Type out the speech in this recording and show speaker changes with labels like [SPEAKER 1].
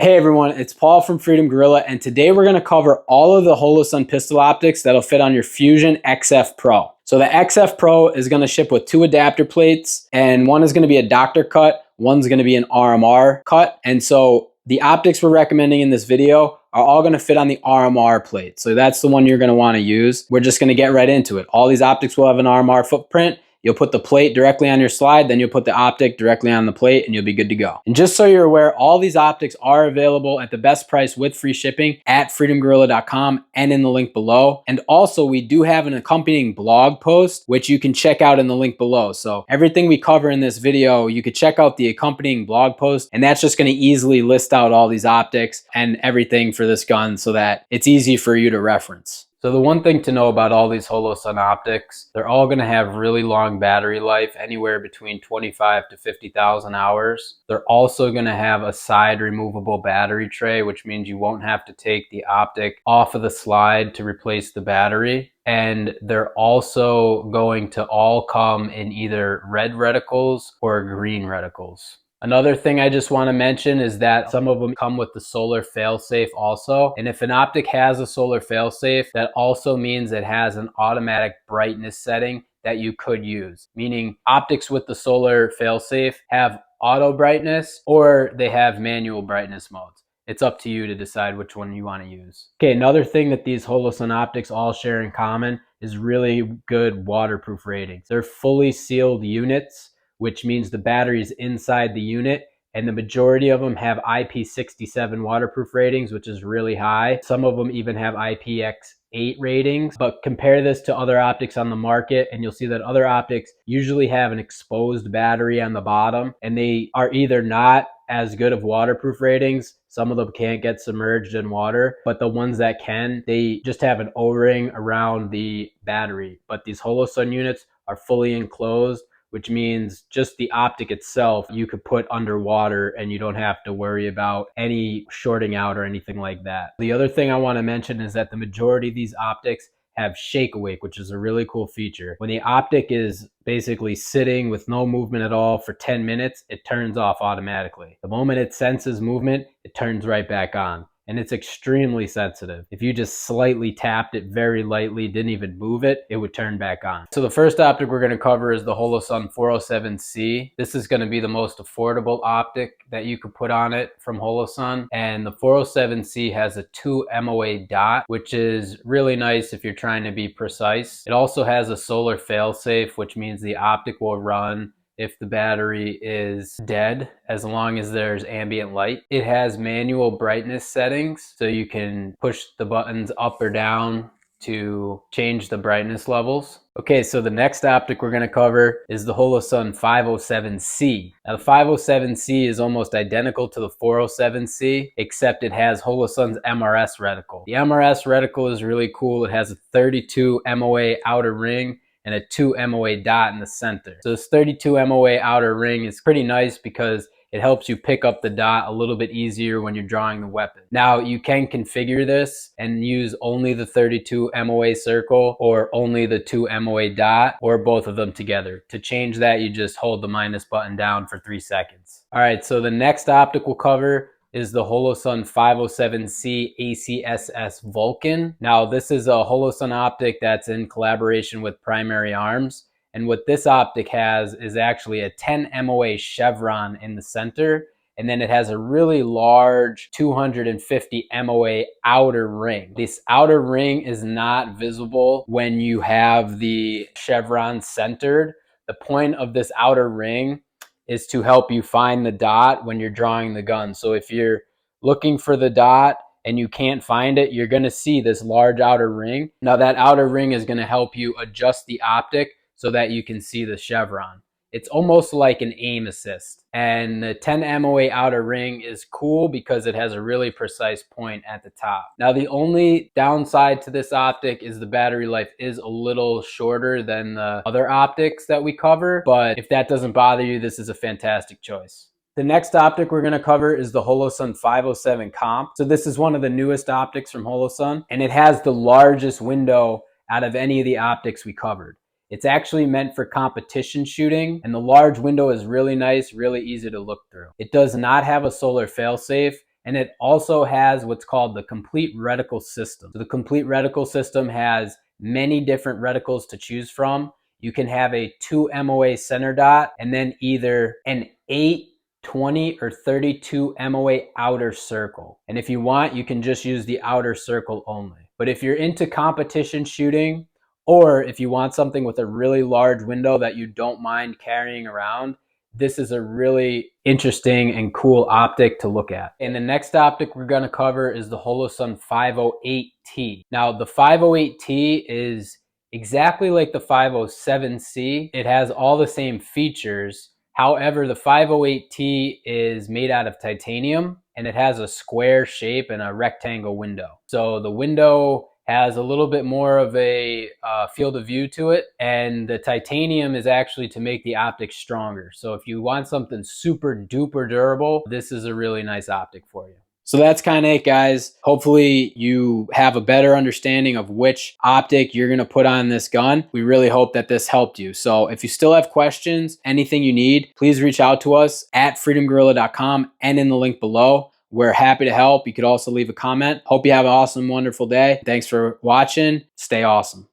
[SPEAKER 1] Hey everyone, it's Paul from Freedom Gorilla, and today we're going to cover all of the Holosun pistol optics that'll fit on your Fusion XF Pro. So the XF Pro is going to ship with 2 adapter plates, and one is going to be a doctor cut, one's going to be an RMR cut. And so the optics we're recommending in this video are all going to fit on the RMR plate. So that's the one you're going to want to use. We're just going to get right into it. All these optics will have an RMR footprint. You'll put the plate directly on your slide, then you'll put the optic directly on the plate, and you'll be good to go. And just so you're aware, all these optics are available at the best price with free shipping at freedomgorilla.com and in the link below. And also, we do have an accompanying blog post, which you can check out in the link below. So everything we cover in this video, you could check out the accompanying blog post, and that's just gonna easily list out all these optics and everything for this gun so that it's easy for you to reference. So the one thing to know about all these Holosun optics, they're all going to have really long battery life, anywhere between 25 to 50,000 hours. They're also going to have a side removable battery tray, which means you won't have to take the optic off of the slide to replace the battery. And they're also going to all come in either red reticles or green reticles. Another thing I just want to mention is that some of them come with the solar failsafe also. And if an optic has a solar failsafe, that also means it has an automatic brightness setting that you could use. Meaning optics with the solar failsafe have auto brightness or they have manual brightness modes. It's up to you to decide which one you want to use. Okay, another thing that these Holosun optics all share in common is really good waterproof ratings. They're fully sealed units, which means the battery is inside the unit, and the majority of them have IP67 waterproof ratings, which is really high. Some of them even have IPX8 ratings, but compare this to other optics on the market and you'll see that other optics usually have an exposed battery on the bottom, and they are either not as good of waterproof ratings. Some of them can't get submerged in water, but the ones that can, they just have an O-ring around the battery. But these Holosun units are fully enclosed, which means just the optic itself you could put underwater and you don't have to worry about any shorting out or anything like that. The other thing I want to mention is that the majority of these optics have shake awake, which is a really cool feature. When the optic is basically sitting with no movement at all for 10 minutes, it turns off automatically. The moment it senses movement, it turns right back on. And it's extremely sensitive. If you just slightly tapped it very lightly, didn't even move it, it would turn back on. So the first optic we're going to cover is the Holosun 407C. This is going to be the most affordable optic that you could put on it from Holosun. And the 407C has a 2 MOA dot, which is really nice if you're trying to be precise. It also has a solar failsafe, which means the optic will run if the battery is dead, as long as there's ambient light. It has manual brightness settings, so you can push the buttons up or down to change the brightness levels. Okay, so the next optic we're going to cover is the Holosun 507C. Now the 507C is almost identical to the 407C, except it has Holosun's MRS reticle. The MRS reticle is really cool. It has a 32 MOA outer ring and a 2 MOA dot in the center. So this 32 MOA outer ring is pretty nice because it helps you pick up the dot a little bit easier when you're drawing the weapon. Now you can configure this and use only the 32 MOA circle or only the 2 MOA dot or both of them together. To change that, you just hold the minus button down for 3 seconds. All right, so the next optic we'll cover is the Holosun 507C acss Vulcan. Now this is a Holosun optic that's in collaboration with Primary Arms. And what this optic has is actually a 10 MOA chevron in the center. And then it has a really large 250 MOA outer ring. This outer ring is not visible when you have the chevron centered. The point of this outer ring is to help you find the dot when you're drawing the gun. So if you're looking for the dot and you can't find it, you're going to see this large outer ring. Now that outer ring is going to help you adjust the optic so that you can see the chevron. It's almost like an aim assist. And the 10 MOA outer ring is cool because it has a really precise point at the top. Now the only downside to this optic is the battery life is a little shorter than the other optics that we cover, but if that doesn't bother you, this is a fantastic choice. The next optic we're going to cover is the Holosun 507 Comp. So this is one of the newest optics from Holosun, and it has the largest window out of any of the optics we covered. It's actually meant for competition shooting, and the large window is really nice, really easy to look through. It does not have a solar failsafe, And it also has what's called the complete reticle system. So the complete reticle system has many different reticles to choose from. You can have a 2 MOA center dot and then either an 8, 20, or 32 MOA outer circle. And if you want, you can just use the outer circle only. But if you're into competition shooting, or if you want something with a really large window that you don't mind carrying around, this is a really interesting and cool optic to look at. And the next optic we're going to cover is the Holosun 508T. Now the 508T is exactly like the 507C. It has all the same features. However, the 508T is made out of titanium and it has a square shape and a rectangle window. So the window has a little bit more of a field of view to it, and the titanium is actually to make the optic stronger. So if you want something super duper durable, this is a really nice optic for you. So that's kind of it, guys. Hopefully you have a better understanding of which optic you're going to put on this gun. We really hope that this helped you. So if you still have questions, anything you need, please reach out to us at freedomgorilla.com and in the link below. We're happy to help. You could also leave a comment. Hope you have an awesome, wonderful day. Thanks for watching. Stay awesome.